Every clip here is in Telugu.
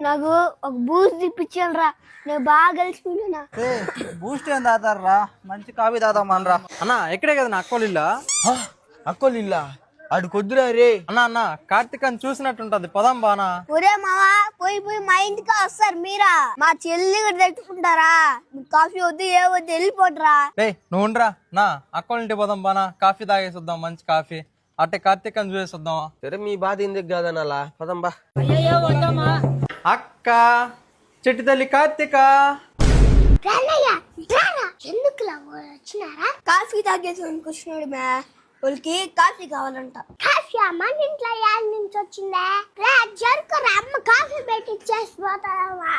నాకు ఒక బూస్ట్ తిప్పించాను రా, నేను బాగా కలిసిపోయినా. బూస్ట్ ఏం తాతారా, మంచి కాఫీ తాతామనరా. అన్నా ఎక్కడే కదా నా అక్కోలిల్లా? అక్కోలిల్లా ఆడు కొద్దురా రే. అన్న కార్తీక్ అని చూసినట్టుంటది, పదాం బానా. ఒరే మావా, పోయి మా ఇంటికి వస్తారు మీరా, మా చెల్లి కూడా తెచ్చుకుంటారా. కాఫీ వద్దు ఏ వద్దు, వెళ్ళిపోటరా. నువ్వు ఉండరా నా అక్కోలింటి పోదాం బానా, కాఫీ తాగేసొద్దాం, మంచి కాఫీ. అట్టే కార్తీక్ అని చూసేసొద్దాం. సరే మీ బాధ ఎందుకు కాదని అలా పదం బా. అక్క చెట్టు తల్లి కార్తీక, ఎందుకు వచ్చినారా? కాఫీ తాగేసి వచ్చినాడు మే, వాళ్ళకి కాఫీ కావాలంట. కాఫీ అమ్మ ఇంట్లో యాడ్ నుంచి వచ్చిందా? జరుకురా, అమ్మ కాఫీ పెట్టి ఇచ్చేసిపోతావా?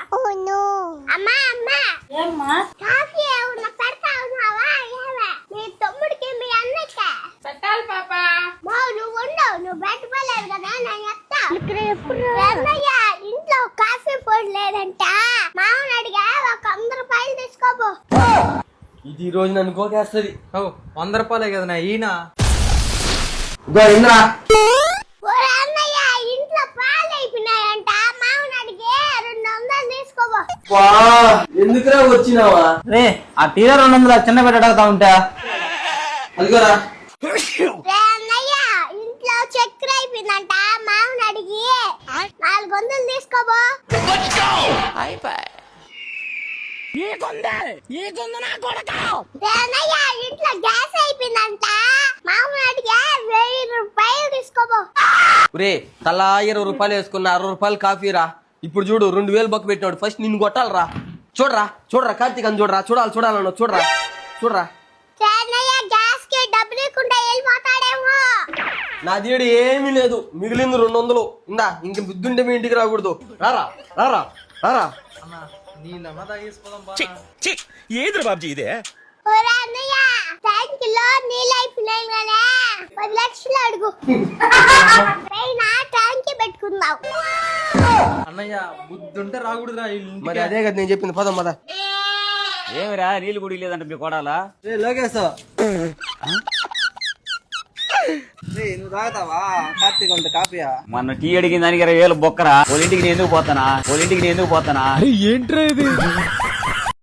అమ్మా అమ్మా, కాఫీ ఏమన్నా పెడతా ఉన్నావా? మీ తమ్ముడికి మీ అన్నకి పెట్టాలి పాప. నువ్వు ఉండవు, నువ్వు పెట్టుకోలేవు కదా, నేను చెప్తా. ఇంట్లో కాఫీ పొడి లేదంట, మామూలు అడిగా ఒక 100 రూపాయలు తీసుకోబో. ఇది ఈ రోజు నన్ను కోకేస్తుంది. 100 రూపాయలే కదా ఈయన. అన్నయ్య ఇంట్లో పాలు అయిపోయినాయంట, మామూలు అడిగే 200 తీసుకోబో. ఎందుకురా వచ్చినావా రే? ఆ తీరా 200 చిన్న పెట్టడా ఉంటా అదిగోరా. అన్నయ్య ఇంట్లో చక్కెర అయిపోయిందంట, మామూలు అడిగి 400 తీసుకోబో. ఇంట్లో గ్యాస్ అయిపోయిందంట, మామూలు అడిగి 1000 రూపాయలు తీసుకోబో. రే తలా 20 రూపాయలు వేసుకున్న 60 రూపాయలు కాఫీ రా. ఇప్పుడు చూడు 2000 బొక్క పెట్టినాడు. ఫస్ట్ నిన్ను కొట్టాలరా. చూడరా కార్తీక్ అని చూడరా. చూడాలన్నా చూడరా. గ్యాస్ కి డబ్బులు లేకుండా వెళ్ళిపోతాడేమో. నా దీడు ఏమీ లేదు, మిగిలింది 200. ఇందా ఇంక బుద్ధుంటే మీ ఇంటికి రాకూడదు. రారా. నీళ్ళన్నా తాగేసిపోదాం బానా. ఏది బాబుజీ ఇదే? ట్యాంకులో నీళ్ళు అయిపోయినాయి కదా, 10 లక్షలు అడుగు. పైన ట్యాంకి పెట్టుకుందాం. అన్నయ్య బుద్ధుంటే రాకూడదురా మరి అదే కదా నేను చెప్పింది. పదం పద. ఏమిరా నీళ్ళు గుడి లేదంట మీ కోడాలా? లోకేశ్ నువ్వు తాగుతావా? కార్తీక్ ఉంటే కాఫీయా? మొన్న టీ అడిగిన దానికి 20,000 బొక్కరా. వాళ్ళ ఇంటికి నేను ఎందుకు పోతానా?